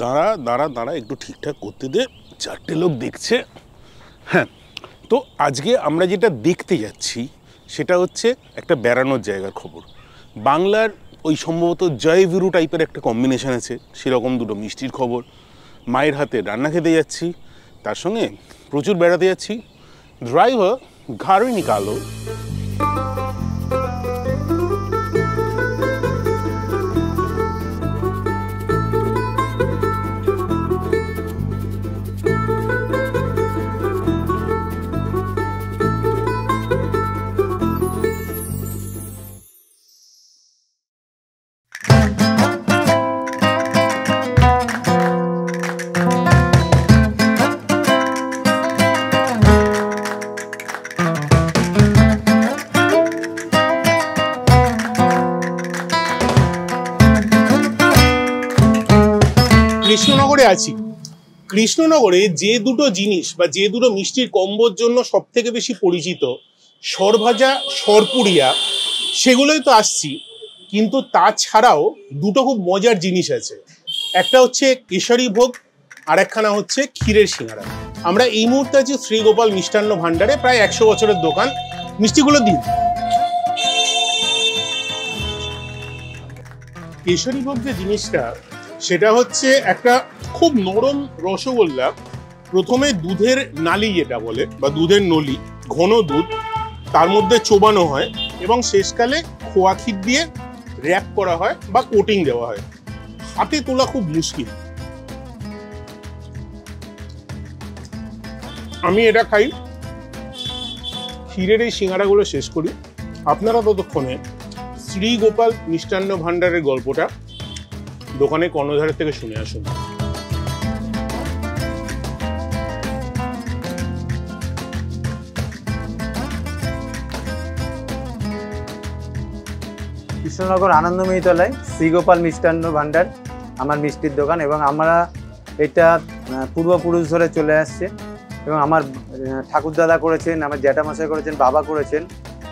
দাঁড়া দাঁড়া দাঁড়া, একটু ঠিকঠাক করতে দে, চারটে লোক দেখছে। হ্যাঁ, তো আজকে আমরা যেটা দেখতে যাচ্ছি সেটা হচ্ছে একটা বেড়ানোর জায়গার খবর। বাংলার ওই সম্ভবত জয়ভিরু টাইপের একটা কম্বিনেশন আছে, সেরকম দুটো মিষ্টির খবর। মায়ের হাতে রান্না খেতে যাচ্ছি, তার সঙ্গে প্রচুর বেড়াতে যাচ্ছি। ড্রাইভার গাড়ি নিকালো। কৃষ্ণনগরে আছি। কৃষ্ণনগরে যে দুটো জিনিস বা যে দুটো মিষ্টির কম্বোর জন্য সব থেকে বেশি পরিচিত, সরভাজা, সরপুরিয়া, সেগুলোই তো আসছি। কিন্তু তাছাড়াও দুটো খুব মজার জিনিস আছে। একটা হচ্ছে কেশরী ভোগ, আর একখানা হচ্ছে ক্ষীরের সিঙ্গারা। আমরা এই মুহূর্তে আছি শ্রীগোপাল মিষ্টান্ন ভান্ডারে, প্রায় 100 বছরের দোকান। মিষ্টিগুলো দিন। কেশরী ভোগ যে জিনিসটা, সেটা হচ্ছে একটা খুব নরম রসগোল্লা। প্রথমে দুধের নালি যেটা বলে বা দুধের নলি, ঘন দুধ, তার মধ্যে চোবানো হয় এবং শেষকালে খোয়া ক্ষীর দিয়ে র্যাপ করা হয় বা কোটিং দেওয়া হয়। হাতে তোলা খুব মুশকিল। আমি এটা খাই, ক্ষীরের এই সিঙ্গারাগুলো শেষ করি। আপনারা ততক্ষণে শ্রীগোপাল মিষ্টান্ন ভান্ডারের গল্পটা দোকানে কর্ণধারের থেকে শুনে আসুন। কৃষ্ণনগর আনন্দময়ী তলায় শ্রীগোপাল মিষ্টান্ন ভান্ডার আমার মিষ্টির দোকান, এবং আমরা এটা পূর্বপুরুষ ধরে চলে আসছে। এবং আমার ঠাকুরদাদা করেছেন, আমার জ্যাঠামশাই করেছেন, বাবা করেছেন,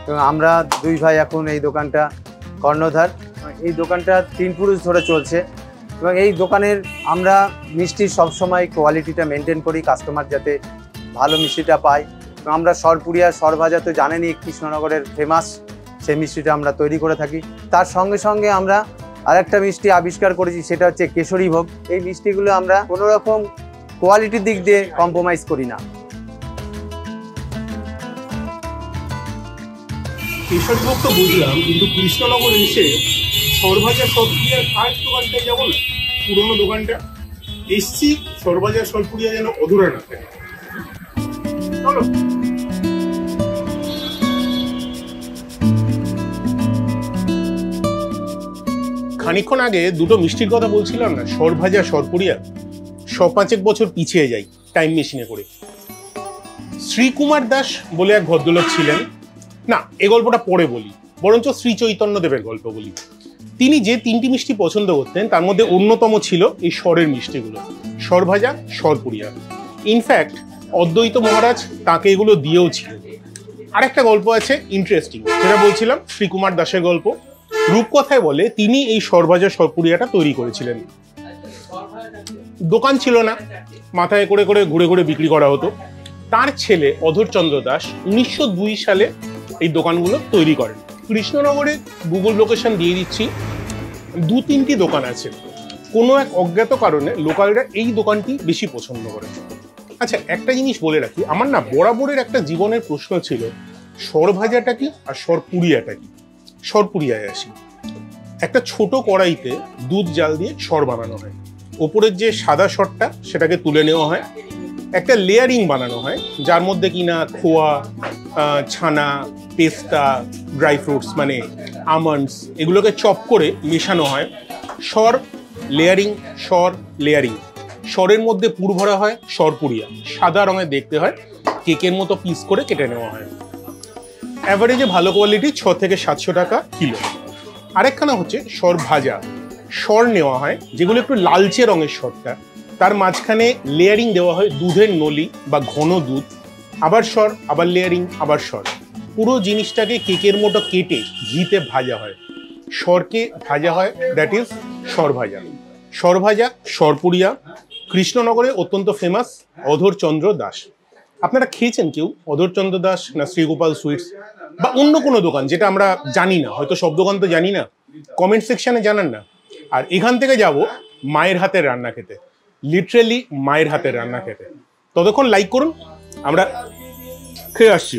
এবং আমরা দুই ভাই এখন এই দোকানটা কর্ণধার। এই দোকানটা 3 পুরুষ ধরে চলছে, এবং এই দোকানের আমরা মিষ্টির সবসময় কোয়ালিটিটা মেনটেন করি, কাস্টমার যাতে ভালো মিষ্টিটা পায়। এবং আমরা সরপুরিয়া, সরভাজা তো জানেনই কৃষ্ণনগরের ফেমাস, সেই মিষ্টিটা আমরা তৈরি করে থাকি। তার সঙ্গে সঙ্গে আমরা আরেকটা মিষ্টি আবিষ্কার করেছি, সেটা হচ্ছে কেশরী ভোগ। এই মিষ্টিগুলো আমরা কোনো রকম কোয়ালিটির দিক দিয়ে কম্প্রোমাইজ করি না। কেশরী ভোগ তো বুঝলাম, কিন্তু কৃষ্ণনগরে এসে সরভাজা, সরপুরিয়ার ফার্স্ট দোকানটায় যাবো না, পুরোনো দোকানটা এসছি। সরভাজা, সরপুরিয়া যেন অধুরা না থাকে। চলো। খানিকক্ষণ আগে দুটো মিষ্টির কথা বলছিলাম না, সরভাজা, সরপুরিয়া, 5 বছর পিছিয়ে যাই টাইম মেশিনে করে। শ্রীকুমার দাস বলে এক ভদ্রলোক ছিলেন, না এ গল্পটা পরে বলি, বরঞ্চ শ্রী চৈতন্য দেবের গল্প বলি। তিনি যে 3টি মিষ্টি পছন্দ করতেন তার মধ্যে অন্যতম ছিল এই স্বরের মিষ্টিগুলো, সরভাজা, সরপুরিয়া। ইনফ্যাক্ট অদ্বৈত মহারাজ তাকে এগুলো দিয়েও ছিলেন। আরেকটা গল্প আছে ইন্টারেস্টিং, যেটা বলছিলাম শ্রীকুমার দাসের গল্প। রূপকথায় বলে তিনি এই সরভাজা, সরপুরিয়াটা তৈরি করেছিলেন। দোকান ছিল না, মাথায় করে করে ঘুরে ঘুরে বিক্রি করা হতো। তার ছেলে অধরচন্দ্র দাস 1902 সালে এই দোকানগুলো তৈরি করেন। কৃষ্ণনগরে গুগল লোকেশন দিয়ে দিচ্ছি, 2-3টি দোকান আছে। কোনো এক অজ্ঞাত কারণে লোকালরা এই দোকানটি বেশি পছন্দ করে। আচ্ছা, একটা জিনিস বলে রাখি, আমার না বরাবরের একটা জীবনের প্রশ্ন ছিল, সরভাজাটা কি আর সরপুরিয়াটা কি। সরপুরিয়ায় আসি। একটা ছোট কড়াইতে দুধ জাল দিয়ে সর বানানো হয়, ওপরের যে সাদা সরটা সেটাকে তুলে নেওয়া হয়, একটা লেয়ারিং বানানো হয় যার মধ্যে কিনা খোয়া, ছানা, পেস্তা, ড্রাই ফ্রুটস মানে আমন্ডস, এগুলোকে চপ করে মেশানো হয়। সর লেয়ারিং, সর লেয়ারিং, সরের মধ্যে পুর ভরা হয় সরপুরিয়া, সাদা রঙের দেখতে হয়, কেকের মতো পিস করে কেটে নেওয়া হয়। অ্যাভারেজে ভালো কোয়ালিটি 600 থেকে 700 টাকা কিলো। আরেকখানা হচ্ছে সরভাজা, সর নেওয়া হয় যেগুলো একটু লালচে রঙের সরটা, তার মাঝখানে লেয়ারিং দেওয়া হয় দুধের নলি বা ঘন দুধ, আবার সর, আবার লেয়ারিং, আবার সর। পুরো জিনিসটাকে কেকের মতো কেটে ঘিতে ভাজা হয়। সরকে ভাজা হয়, দ্যাট ইজ সরভাজা। সরভাজা, সরপুরিয়া কৃষ্ণনগরে অত্যন্ত ফেমাস অধরচন্দ্র দাস। আপনারা খেয়েছেন কেউ অধরচন্দ্র দাস না শ্রীগোপাল সুইটস বা অন্য কোনো দোকান যেটা আমরা জানি না, হয়তো সব দোকান তো জানি না, কমেন্ট সেকশনে জানান না। আর এখান থেকে যাব মায়ের হাতের রান্না খেতে, লিটারেলি মায়ের হাতের রান্না খেতে। ততক্ষণ লাইক করুন, আমরা খেয়ে আসছি।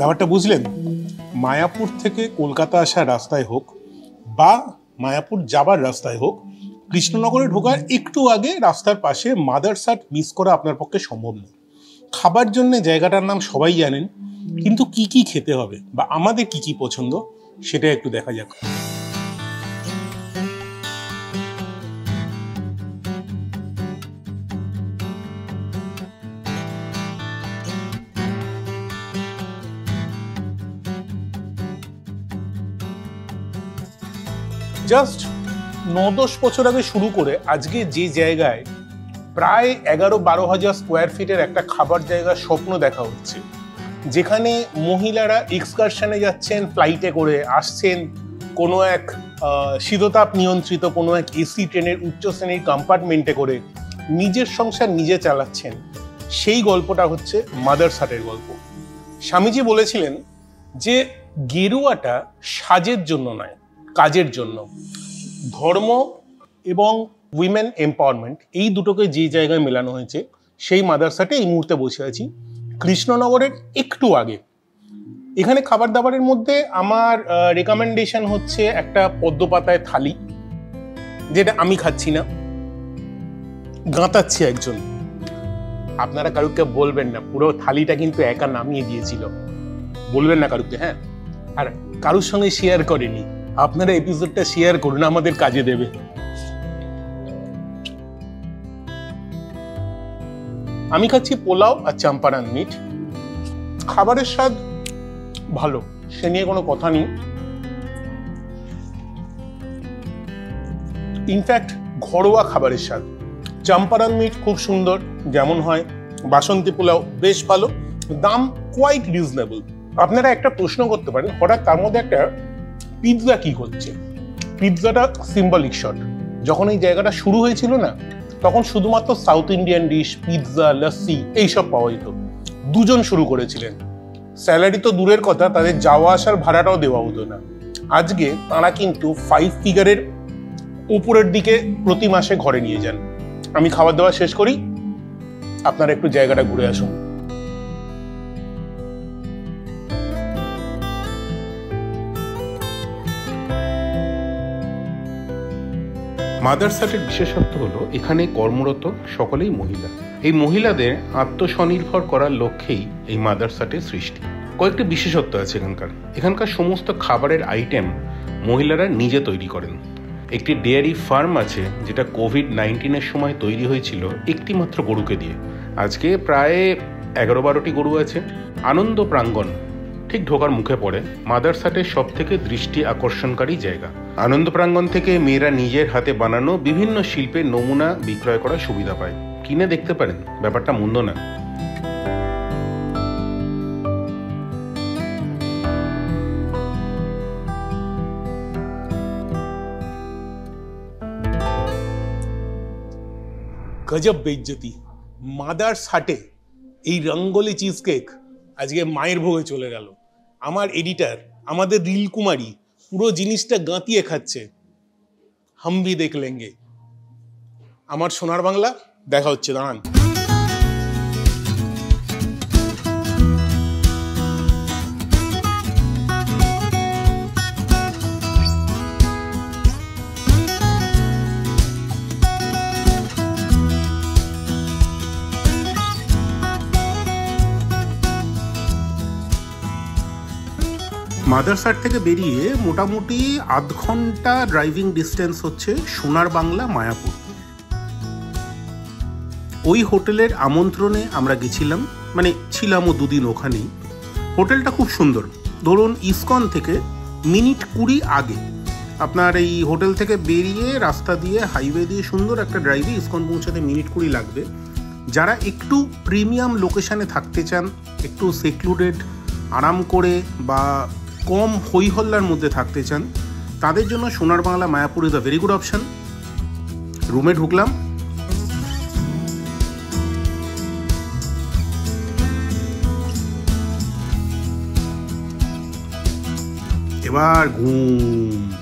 ব্যাপারটা বুঝলেন? মায়াপুর থেকে কলকাতা আসার রাস্তায় হোক বা মায়াপুর যাবার রাস্তায় হোক, কৃষ্ণনগরে ঢোকার একটু আগে রাস্তার পাশে মাদার্স হাট মিস করা আপনার পক্ষে সম্ভব নয়। খাবার জন্য জায়গাটার নাম সবাই জানেন, কিন্তু কি কি খেতে হবে বা আমাদের কি কি পছন্দ সেটা একটু দেখা যাক। জাস্ট 9-10 বছর আগে শুরু করে আজকে যে জায়গায় প্রায় 11-12 হাজার স্কোয়ার ফিটের একটা খাবার জায়গার স্বপ্ন দেখা হচ্ছে, যেখানে মহিলারা এক্সকারশনে যাচ্ছেন, ফ্লাইটে করে আসছেন, কোনো এক শীততাপ নিয়ন্ত্রিত কোনো এক এসি ট্রেনের উচ্চ শ্রেণীর কম্পার্টমেন্টে করে নিজের সংসার নিজে চালাচ্ছেন, সেই গল্পটা হচ্ছে মাদার্স হাটের গল্প। স্বামীজি বলেছিলেন যে গেরুয়াটা সাজের জন্য নয়, কাজের জন্য। ধর্ম এবং উইমেন এম্পাওয়ারমেন্ট এই দুটোকে যে জায়গায় মেলানো হয়েছে, সেই মাদার্স হাটে এই মুহূর্তে বসে আছি, কৃষ্ণনগরের একটু আগে। এখানে খাবার দাবারের মধ্যে আমার রেকমেন্ডেশন হচ্ছে একটা পদ্ম পাতায় থালি, যেটা আমি খাচ্ছি না, গাঁতাচ্ছে একজন। আপনারা কারুকে বলবেন না, পুরো থালিটা কিন্তু একা নামিয়ে দিয়েছিল, বলবেন না কারুকে, হ্যাঁ? আর কারুর সঙ্গে শেয়ার করেনি। আপনারা এপিসোডটা শেয়ার করুন, আমাদের কাজে দেবে। আমি খাচ্ছি পোলাও আর চাম্পারান মিট। খাবারের স্বাদ ভালো, সে নিয়ে কোনো কথা নেই। ইনফ্যাক্ট ঘরোয়া খাবারের স্বাদ। চাম্পারান মিট খুব সুন্দর যেমন হয়, বাসন্তী পোলাও বেশ ভালো, দাম কোয়াইট রিজনেবল। আপনারা একটা প্রশ্ন করতে পারেন, হঠাৎ তার মধ্যে একটা পিৎজা কি করছে? পিৎজাটা সিম্বলিক শট। যখন এই জায়গাটা শুরু হয়েছিল না, তখন শুধুমাত্র south Indian dish, pizza, lassi এইসব পাওয়া যেত। দুজন শুরু করেছিলেন, স্যালারি তো দূরের কথা, তাদের যাওয়া আসার ভাড়াটাও দেওয়া হতো না। আজকে তারা কিন্তু 5 ফিগারের উপরের দিকে প্রতি মাসে ঘরে নিয়ে যান। আমি খাবার দাবার শেষ করি, আপনারা একটু জায়গাটা ঘুরে আসুন। মাদার্স হাটের বিশেষত্ব হলো এখানে কর্মরত সকলেই মহিলা। এই মহিলাদের আত্মস্বনির্ভর করার লক্ষ্যেই এই মাদার্স হাটের সৃষ্টি। কয়েকটি বিশেষত্ব আছে এখানকার সমস্ত খাবারের আইটেম মহিলারা নিজে তৈরি করেন। একটি ডেয়ারি ফার্ম আছে যেটা কোভিড-19 সময় তৈরি হয়েছিল একটি মাত্র গরুকে দিয়ে। আজকে প্রায় 11-12টি গরু আছে। আনন্দ প্রাঙ্গণ ঠিক ঢোকার মুখে পড়ে মাদার্স হাটের সব থেকে দৃষ্টি আকর্ষণকারী জায়গা। আনন্দ প্রাঙ্গণ থেকে মেয়েরা নিজের হাতে বানানো বিভিন্ন শিল্পের নমুনা বিক্রয় করার সুবিধা পায়। কিনে দেখতে পারেন, ব্যাপারটা মন্দ না। গজব বেইজ্জতি। মাদার্স হাটে এই রঙ্গোলি চিজ কেক আজকে মায়ের ভোগে চলে গেল। আমার এডিটার, আমাদের রিল কুমারী পুরো জিনিসটা গাঁতিয়ে খাচ্ছে। হাম ভি দেখ লেঙ্গে। আমার সোনার বাংলা, দেখা হচ্ছে, দাঁড়ান। মাদারসাট থেকে বেরিয়ে মোটামুটি আধ ঘন্টা ড্রাইভিং ডিস্টেন্স হচ্ছে সোনার বাংলা মায়াপুর। ওই হোটেলের আমন্ত্রণে আমরা গেছিলাম, মানে ছিলামও দুদিন ওখানেই। হোটেলটা খুব সুন্দর। ধরুন ইসকন থেকে মিনিট 20 আগে আপনার এই হোটেল থেকে বেরিয়ে রাস্তা দিয়ে হাইওয়ে দিয়ে সুন্দর একটা ড্রাইভে ইসকন পৌঁছাতে মিনিট 20 লাগবে। যারা একটু প্রিমিয়াম লোকেশানে থাকতে চান, একটু সেক্লুডেড আরাম করে বা কম হইহল্লার মধ্যে থাকতে চান, তাদের জন্য সোনার Bangla Mayapur is a very good option. রুমে ঢুকলাম, এবার ঘুম।